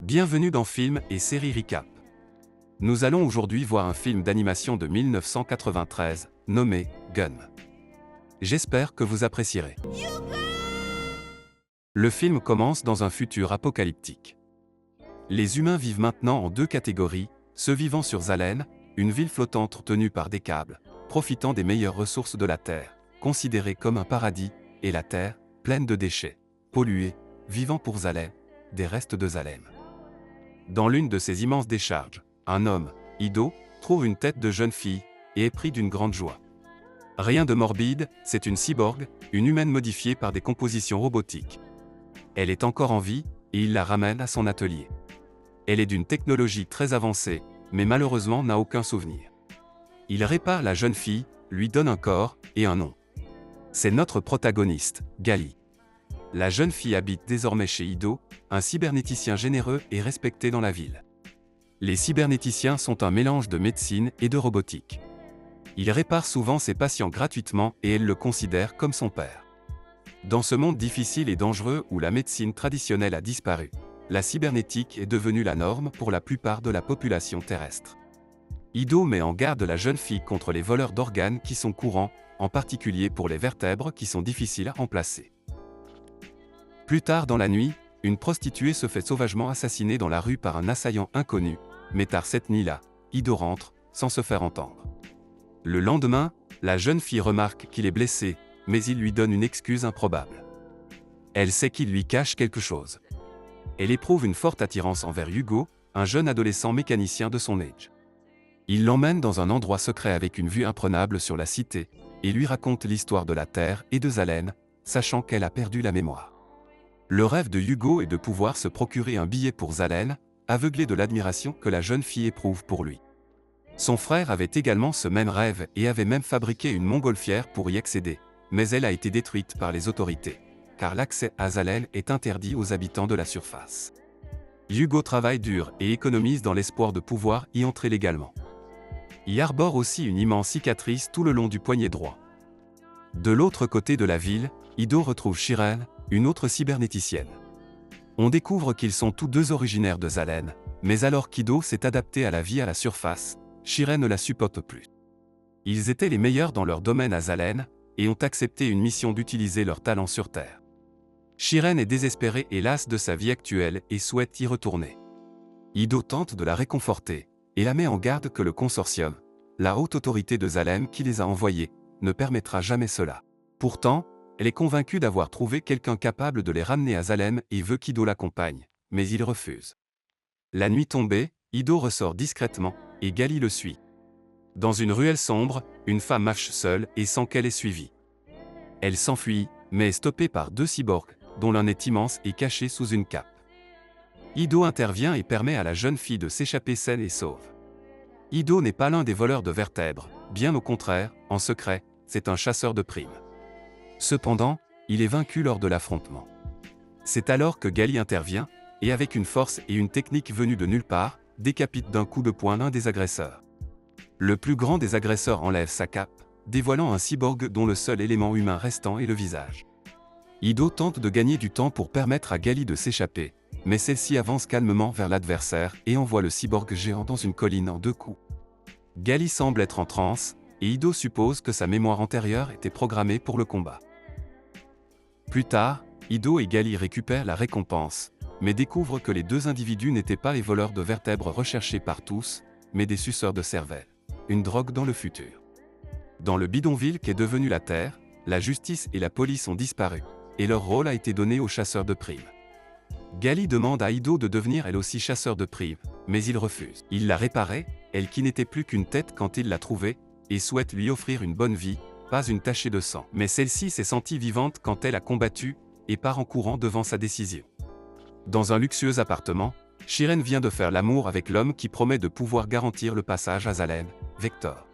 Bienvenue dans Film et Série Recap. Nous allons aujourd'hui voir un film d'animation de 1993, nommé Gun. J'espère que vous apprécierez. Le film commence dans un futur apocalyptique. Les humains vivent maintenant en deux catégories, ceux vivant sur Zalen, une ville flottante tenue par des câbles, profitant des meilleures ressources de la Terre, considérée comme un paradis, et la Terre, pleine de déchets, polluée, vivant pour Zalem, des restes de Zalem. Dans l'une de ces immenses décharges, un homme, Ido, trouve une tête de jeune fille, et est pris d'une grande joie. Rien de morbide, c'est une cyborg, une humaine modifiée par des compositions robotiques. Elle est encore en vie, et il la ramène à son atelier. Elle est d'une technologie très avancée, mais malheureusement n'a aucun souvenir. Il répare la jeune fille, lui donne un corps, et un nom. C'est notre protagoniste, Gali. La jeune fille habite désormais chez Ido, un cybernéticien généreux et respecté dans la ville. Les cybernéticiens sont un mélange de médecine et de robotique. Il répare souvent ses patients gratuitement et elle le considère comme son père. Dans ce monde difficile et dangereux où la médecine traditionnelle a disparu, la cybernétique est devenue la norme pour la plupart de la population terrestre. Ido met en garde la jeune fille contre les voleurs d'organes qui sont courants, en particulier pour les vertèbres qui sont difficiles à remplacer. Plus tard dans la nuit, une prostituée se fait sauvagement assassiner dans la rue par un assaillant inconnu, mais tard cette nuit-là, Ido rentre, sans se faire entendre. Le lendemain, la jeune fille remarque qu'il est blessé, mais il lui donne une excuse improbable. Elle sait qu'il lui cache quelque chose. Elle éprouve une forte attirance envers Hugo, un jeune adolescent mécanicien de son âge. Il l'emmène dans un endroit secret avec une vue imprenable sur la cité, et lui raconte l'histoire de la Terre et de Zalen, sachant qu'elle a perdu la mémoire. Le rêve de Hugo est de pouvoir se procurer un billet pour Zalen, aveuglé de l'admiration que la jeune fille éprouve pour lui. Son frère avait également ce même rêve et avait même fabriqué une montgolfière pour y accéder, mais elle a été détruite par les autorités, car l'accès à Zalen est interdit aux habitants de la surface. Hugo travaille dur et économise dans l'espoir de pouvoir y entrer légalement. Il arbore aussi une immense cicatrice tout le long du poignet droit. De l'autre côté de la ville, Ido retrouve Shiren, une autre cybernéticienne. On découvre qu'ils sont tous deux originaires de Zalen, mais alors qu'Ido s'est adapté à la vie à la surface, Shiren ne la supporte plus. Ils étaient les meilleurs dans leur domaine à Zalen, et ont accepté une mission d'utiliser leurs talents sur Terre. Shiren est désespérée et lasse de sa vie actuelle et souhaite y retourner. Ido tente de la réconforter, et la met en garde que le consortium, la haute autorité de Zalem qui les a envoyés, ne permettra jamais cela. Pourtant, elle est convaincue d'avoir trouvé quelqu'un capable de les ramener à Zalem et veut qu'Ido l'accompagne, mais il refuse. La nuit tombée, Ido ressort discrètement, et Gali le suit. Dans une ruelle sombre, une femme marche seule et sans qu'elle ait suivi. Elle s'enfuit, mais est stoppée par deux cyborgs, dont l'un est immense et caché sous une cape. Ido intervient et permet à la jeune fille de s'échapper saine et sauve. Ido n'est pas l'un des voleurs de vertèbres, bien au contraire, en secret, c'est un chasseur de primes. Cependant, il est vaincu lors de l'affrontement. C'est alors que Gali intervient, et avec une force et une technique venue de nulle part, décapite d'un coup de poing l'un des agresseurs. Le plus grand des agresseurs enlève sa cape, dévoilant un cyborg dont le seul élément humain restant est le visage. Ido tente de gagner du temps pour permettre à Gali de s'échapper, mais celle-ci avance calmement vers l'adversaire et envoie le cyborg géant dans une colline en deux coups. Gali semble être en transe, et Ido suppose que sa mémoire antérieure était programmée pour le combat. Plus tard, Ido et Gali récupèrent la récompense, mais découvrent que les deux individus n'étaient pas les voleurs de vertèbres recherchés par tous, mais des suceurs de cervelle, une drogue dans le futur. Dans le bidonville qu'est devenu la Terre, la justice et la police ont disparu, et leur rôle a été donné aux chasseurs de primes. Gali demande à Ido de devenir elle aussi chasseur de primes, mais il refuse. Il l'a réparée, elle qui n'était plus qu'une tête quand il l'a trouvée, et souhaite lui offrir une bonne vie, pas une tachée de sang. Mais celle-ci s'est sentie vivante quand elle a combattu, et part en courant devant sa décision. Dans un luxueux appartement, Shiren vient de faire l'amour avec l'homme qui promet de pouvoir garantir le passage à Zalen, Vector.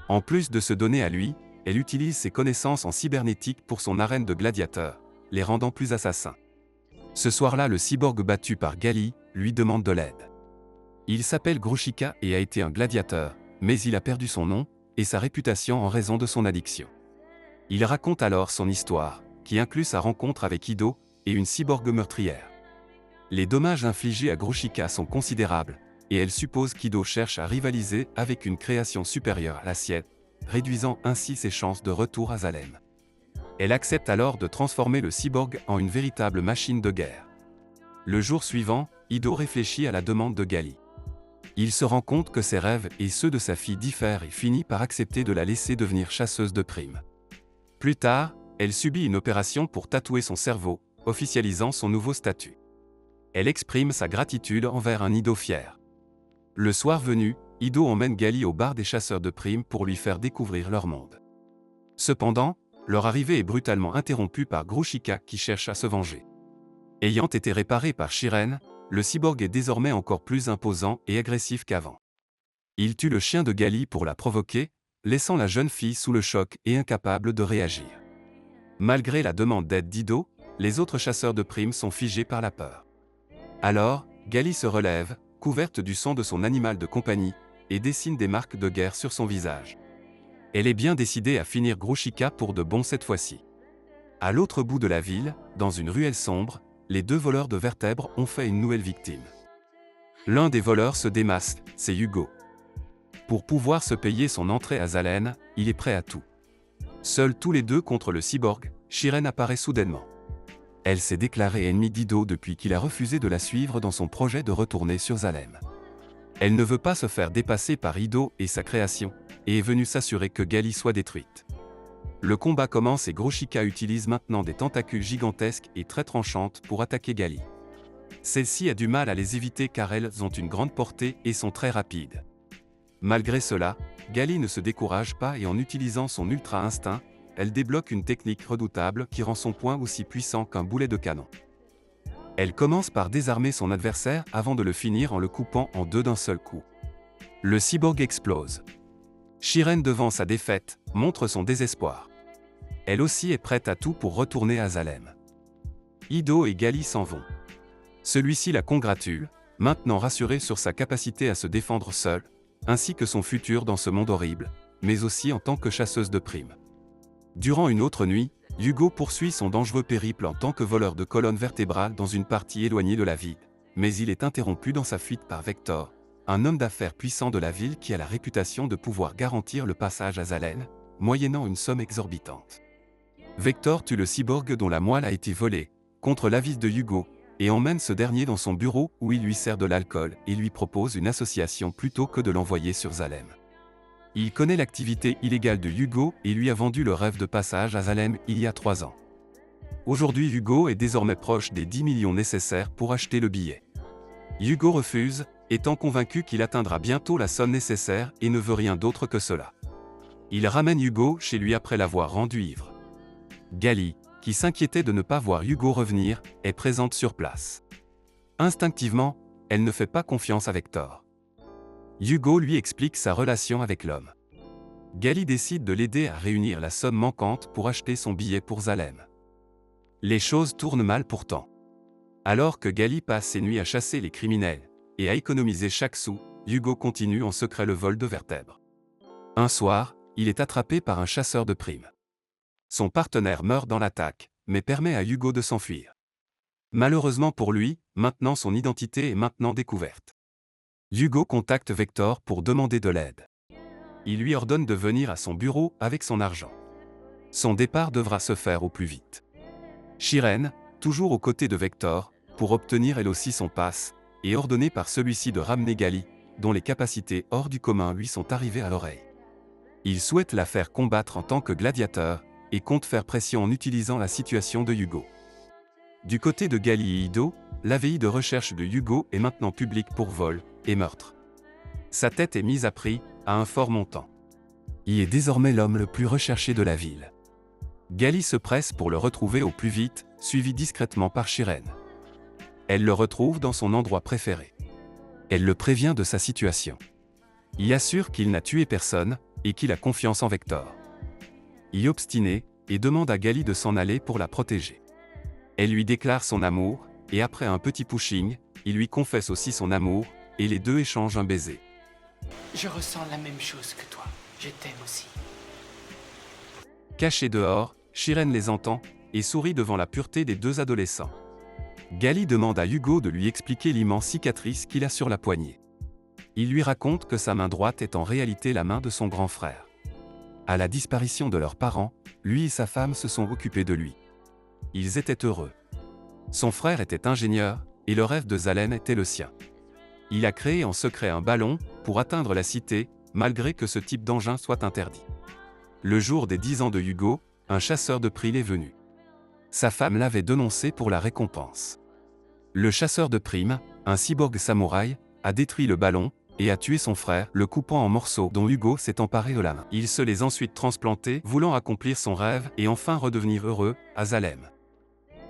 En plus de se donner à lui, elle utilise ses connaissances en cybernétique pour son arène de gladiateurs, les rendant plus assassins. Ce soir-là, le cyborg battu par Gali lui demande de l'aide. Il s'appelle Grushika et a été un gladiateur, mais il a perdu son nom et sa réputation en raison de son addiction. Il raconte alors son histoire, qui inclut sa rencontre avec Ido et une cyborg meurtrière. Les dommages infligés à Grouchika sont considérables, et elle suppose qu'Ido cherche à rivaliser avec une création supérieure à la sienne, réduisant ainsi ses chances de retour à Zalem. Elle accepte alors de transformer le cyborg en une véritable machine de guerre. Le jour suivant, Ido réfléchit à la demande de Gali. Il se rend compte que ses rêves et ceux de sa fille diffèrent et finit par accepter de la laisser devenir chasseuse de primes. Plus tard, elle subit une opération pour tatouer son cerveau, officialisant son nouveau statut. Elle exprime sa gratitude envers un Ido fier. Le soir venu, Ido emmène Gali au bar des chasseurs de primes pour lui faire découvrir leur monde. Cependant, leur arrivée est brutalement interrompue par Grouchika qui cherche à se venger. Ayant été réparé par Shiren, le cyborg est désormais encore plus imposant et agressif qu'avant. Il tue le chien de Gali pour la provoquer, laissant la jeune fille sous le choc et incapable de réagir. Malgré la demande d'aide d'Ido, les autres chasseurs de primes sont figés par la peur. Alors, Gali se relève, couverte du sang de son animal de compagnie, et dessine des marques de guerre sur son visage. Elle est bien décidée à finir Grouchika pour de bon cette fois-ci. À l'autre bout de la ville, dans une ruelle sombre, les deux voleurs de vertèbres ont fait une nouvelle victime. L'un des voleurs se démasque, c'est Hugo. Pour pouvoir se payer son entrée à Zalen, il est prêt à tout. Seuls tous les deux contre le cyborg, Shiren apparaît soudainement. Elle s'est déclarée ennemie d'Ido depuis qu'il a refusé de la suivre dans son projet de retourner sur Zalem. Elle ne veut pas se faire dépasser par Ido et sa création, et est venue s'assurer que Gali soit détruite. Le combat commence et Grouchika utilise maintenant des tentacules gigantesques et très tranchantes pour attaquer Gali. Celle-ci a du mal à les éviter car elles ont une grande portée et sont très rapides. Malgré cela, Gali ne se décourage pas et en utilisant son ultra instinct, elle débloque une technique redoutable qui rend son poing aussi puissant qu'un boulet de canon. Elle commence par désarmer son adversaire avant de le finir en le coupant en deux d'un seul coup. Le cyborg explose. Shiren, devant sa défaite, montre son désespoir. Elle aussi est prête à tout pour retourner à Zalem. Ido et Gali s'en vont. Celui-ci la congratule, maintenant rassuré sur sa capacité à se défendre seule, ainsi que son futur dans ce monde horrible, mais aussi en tant que chasseuse de primes. Durant une autre nuit, Hugo poursuit son dangereux périple en tant que voleur de colonne vertébrale dans une partie éloignée de la ville, mais il est interrompu dans sa fuite par Vector, un homme d'affaires puissant de la ville qui a la réputation de pouvoir garantir le passage à Zalen, moyennant une somme exorbitante. Vector tue le cyborg dont la moelle a été volée, contre l'avis de Hugo, et emmène ce dernier dans son bureau où il lui sert de l'alcool et lui propose une association plutôt que de l'envoyer sur Zalem. Il connaît l'activité illégale de Hugo et lui a vendu le rêve de passage à Zalem il y a 3 ans. Aujourd'hui, Hugo est désormais proche des 10 millions nécessaires pour acheter le billet. Hugo refuse, étant convaincu qu'il atteindra bientôt la somme nécessaire et ne veut rien d'autre que cela. Il ramène Hugo chez lui après l'avoir rendu ivre. Gali, qui s'inquiétait de ne pas voir Hugo revenir, est présente sur place. Instinctivement, elle ne fait pas confiance à Vector. Hugo lui explique sa relation avec l'homme. Gali décide de l'aider à réunir la somme manquante pour acheter son billet pour Zalem. Les choses tournent mal pourtant. Alors que Gali passe ses nuits à chasser les criminels et à économiser chaque sou, Hugo continue en secret le vol de vertèbres. Un soir, il est attrapé par un chasseur de primes. Son partenaire meurt dans l'attaque, mais permet à Hugo de s'enfuir. Malheureusement pour lui, maintenant son identité est maintenant découverte. Hugo contacte Vector pour demander de l'aide. Il lui ordonne de venir à son bureau avec son argent. Son départ devra se faire au plus vite. Shiren, toujours aux côtés de Vector, pour obtenir elle aussi son pass, est ordonnée par celui-ci de ramener Gali, dont les capacités hors du commun lui sont arrivées à l'oreille. Il souhaite la faire combattre en tant que gladiateur, et compte faire pression en utilisant la situation de Hugo. Du côté de Gali et Ido, l'AVI de recherche de Hugo est maintenant publique pour vol et meurtre. Sa tête est mise à prix, à un fort montant. Il est désormais l'homme le plus recherché de la ville. Gali se presse pour le retrouver au plus vite, suivi discrètement par Shiren. Elle le retrouve dans son endroit préféré. Elle le prévient de sa situation. Il assure qu'il n'a tué personne, et qu'il a confiance en Vector. Il est obstiné, et demande à Gali de s'en aller pour la protéger. Elle lui déclare son amour, et après un petit pushing, il lui confesse aussi son amour, et les deux échangent un baiser. Je ressens la même chose que toi. Je t'aime aussi. Cachés dehors, Shiren les entend, et sourit devant la pureté des deux adolescents. Gali demande à Hugo de lui expliquer l'immense cicatrice qu'il a sur la poignée. Il lui raconte que sa main droite est en réalité la main de son grand frère. À la disparition de leurs parents, lui et sa femme se sont occupés de lui. Ils étaient heureux. Son frère était ingénieur, et le rêve de Zalem était le sien. Il a créé en secret un ballon pour atteindre la cité, malgré que ce type d'engin soit interdit. Le jour des 10 ans de Hugo, un chasseur de primes est venu. Sa femme l'avait dénoncé pour la récompense. Le chasseur de primes, un cyborg samouraï, a détruit le ballon et a tué son frère, le coupant en morceaux dont Hugo s'est emparé de la main. Il se les ensuite transplantés, voulant accomplir son rêve et enfin redevenir heureux, à Zalem.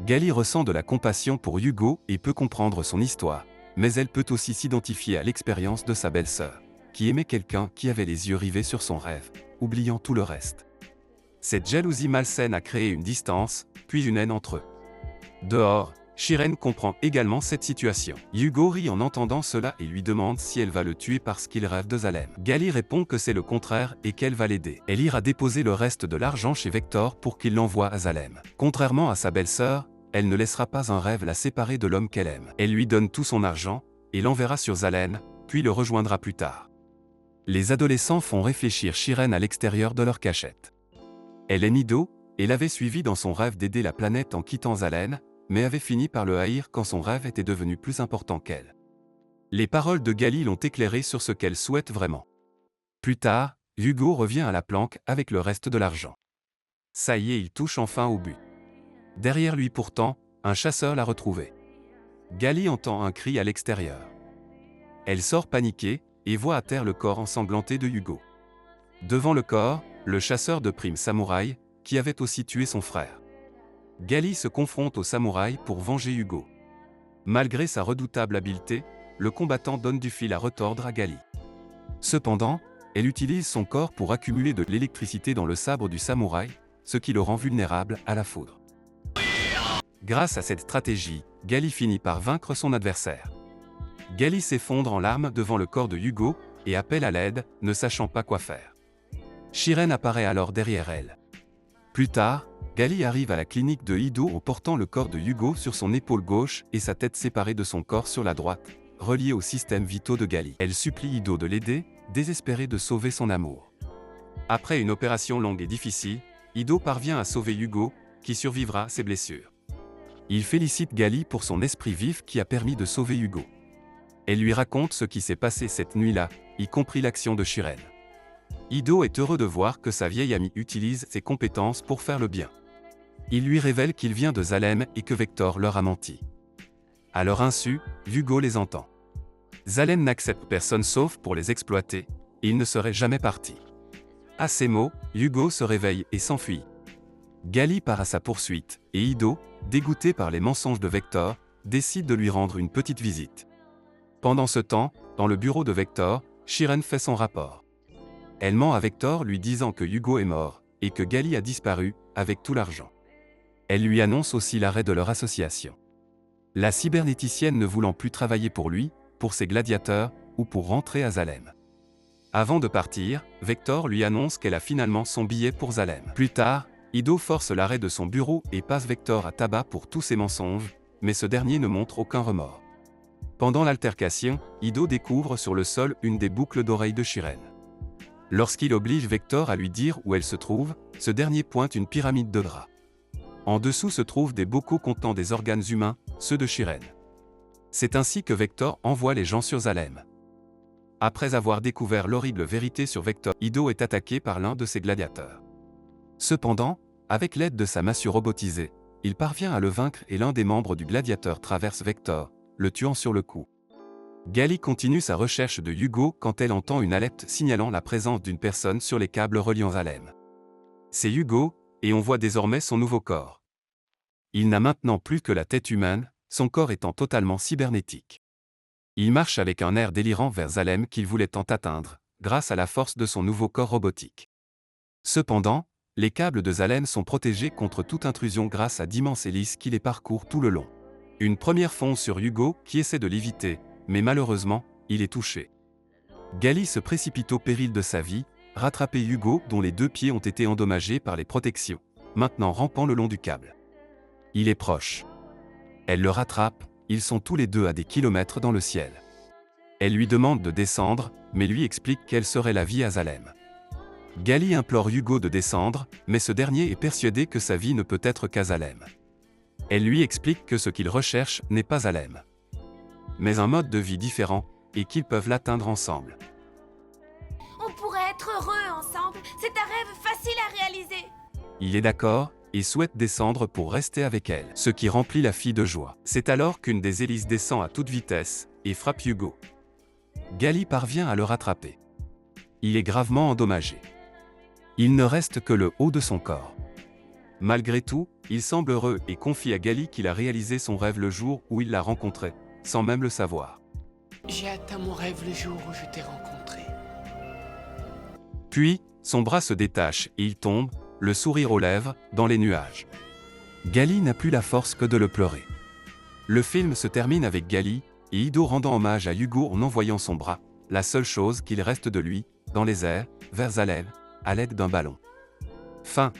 Gali ressent de la compassion pour Hugo et peut comprendre son histoire, mais elle peut aussi s'identifier à l'expérience de sa belle-sœur, qui aimait quelqu'un qui avait les yeux rivés sur son rêve, oubliant tout le reste. Cette jalousie malsaine a créé une distance, puis une haine entre eux. Dehors, Shiren comprend également cette situation. Hugo rit en entendant cela et lui demande si elle va le tuer parce qu'il rêve de Zalem. Gali répond que c'est le contraire et qu'elle va l'aider. Elle ira déposer le reste de l'argent chez Vector pour qu'il l'envoie à Zalem. Contrairement à sa belle-sœur, elle ne laissera pas un rêve la séparer de l'homme qu'elle aime. Elle lui donne tout son argent et l'enverra sur Zalem, puis le rejoindra plus tard. Les adolescents font réfléchir Shiren à l'extérieur de leur cachette. Elle est Nido, et l'avait suivi dans son rêve d'aider la planète en quittant Zalem, mais avait fini par le haïr quand son rêve était devenu plus important qu'elle. Les paroles de Gali l'ont éclairée sur ce qu'elle souhaite vraiment. Plus tard, Hugo revient à la planque avec le reste de l'argent. Ça y est, il touche enfin au but. Derrière lui pourtant, un chasseur l'a retrouvé. Gali entend un cri à l'extérieur. Elle sort paniquée et voit à terre le corps ensanglanté de Hugo. Devant le corps, le chasseur de primes samouraï, qui avait aussi tué son frère. Gali se confronte au samouraï pour venger Hugo. Malgré sa redoutable habileté, le combattant donne du fil à retordre à Gali. Cependant, elle utilise son corps pour accumuler de l'électricité dans le sabre du samouraï, ce qui le rend vulnérable à la foudre. Grâce à cette stratégie, Gali finit par vaincre son adversaire. Gali s'effondre en larmes devant le corps de Hugo et appelle à l'aide, ne sachant pas quoi faire. Shiren apparaît alors derrière elle. Plus tard, Gali arrive à la clinique de Ido en portant le corps de Hugo sur son épaule gauche et sa tête séparée de son corps sur la droite, reliée aux systèmes vitaux de Gali. Elle supplie Ido de l'aider, désespérée de sauver son amour. Après une opération longue et difficile, Ido parvient à sauver Hugo, qui survivra à ses blessures. Il félicite Gali pour son esprit vif qui a permis de sauver Hugo. Elle lui raconte ce qui s'est passé cette nuit-là, y compris l'action de Shiren. Ido est heureux de voir que sa vieille amie utilise ses compétences pour faire le bien. Il lui révèle qu'il vient de Zalem et que Vector leur a menti. À leur insu, Hugo les entend. Zalem n'accepte personne sauf pour les exploiter, et il ne serait jamais parti. À ces mots, Hugo se réveille et s'enfuit. Gali part à sa poursuite, et Ido, dégoûté par les mensonges de Vector, décide de lui rendre une petite visite. Pendant ce temps, dans le bureau de Vector, Shiren fait son rapport. Elle ment à Vector lui disant que Hugo est mort, et que Gali a disparu, avec tout l'argent. Elle lui annonce aussi l'arrêt de leur association. La cybernéticienne ne voulant plus travailler pour lui, pour ses gladiateurs, ou pour rentrer à Zalem. Avant de partir, Vector lui annonce qu'elle a finalement son billet pour Zalem. Plus tard, Ido force l'arrêt de son bureau et passe Vector à tabac pour tous ses mensonges, mais ce dernier ne montre aucun remords. Pendant l'altercation, Ido découvre sur le sol une des boucles d'oreilles de Shiren. Lorsqu'il oblige Vector à lui dire où elle se trouve, ce dernier pointe une pyramide de draps. En dessous se trouvent des bocaux contenant des organes humains, ceux de Shiren. C'est ainsi que Vector envoie les gens sur Zalem. Après avoir découvert l'horrible vérité sur Vector, Ido est attaqué par l'un de ses gladiateurs. Cependant, avec l'aide de sa massue robotisée, il parvient à le vaincre et l'un des membres du gladiateur traverse Vector, le tuant sur le coup. Gali continue sa recherche de Hugo quand elle entend une alerte signalant la présence d'une personne sur les câbles reliant Zalem. C'est Hugo, et on voit désormais son nouveau corps. Il n'a maintenant plus que la tête humaine, son corps étant totalement cybernétique. Il marche avec un air délirant vers Zalem qu'il voulait tant atteindre, grâce à la force de son nouveau corps robotique. Cependant, les câbles de Zalem sont protégés contre toute intrusion grâce à d'immenses hélices qui les parcourent tout le long. Une première fonce sur Hugo qui essaie de l'éviter, mais malheureusement, il est touché. Gali se précipite au péril de sa vie, rattraper Hugo dont les 2 pieds ont été endommagés par les protections, maintenant rampant le long du câble. Il est proche. Elle le rattrape, ils sont tous les deux à des kilomètres dans le ciel. Elle lui demande de descendre, mais lui explique quelle serait la vie à Salem. Gali implore Hugo de descendre, mais ce dernier est persuadé que sa vie ne peut être qu'à Salem. Elle lui explique que ce qu'il recherche n'est pas Salem, mais un mode de vie différent, et qu'ils peuvent l'atteindre ensemble. On pourrait être heureux ensemble. C'est un rêve facile à réaliser. Il est d'accord, et souhaite descendre pour rester avec elle, ce qui remplit la fille de joie. C'est alors qu'une des hélices descend à toute vitesse, et frappe Hugo. Gali parvient à le rattraper. Il est gravement endommagé. Il ne reste que le haut de son corps. Malgré tout, il semble heureux et confie à Gali qu'il a réalisé son rêve le jour où il l'a rencontré, sans même le savoir. J'ai atteint mon rêve le jour où je t'ai rencontré. Puis, son bras se détache et il tombe, le sourire aux lèvres, dans les nuages. Gali n'a plus la force que de le pleurer. Le film se termine avec Gali et Ido rendant hommage à Hugo en envoyant son bras, la seule chose qu'il reste de lui, dans les airs, vers Salem, à l'aide d'un ballon. Fin.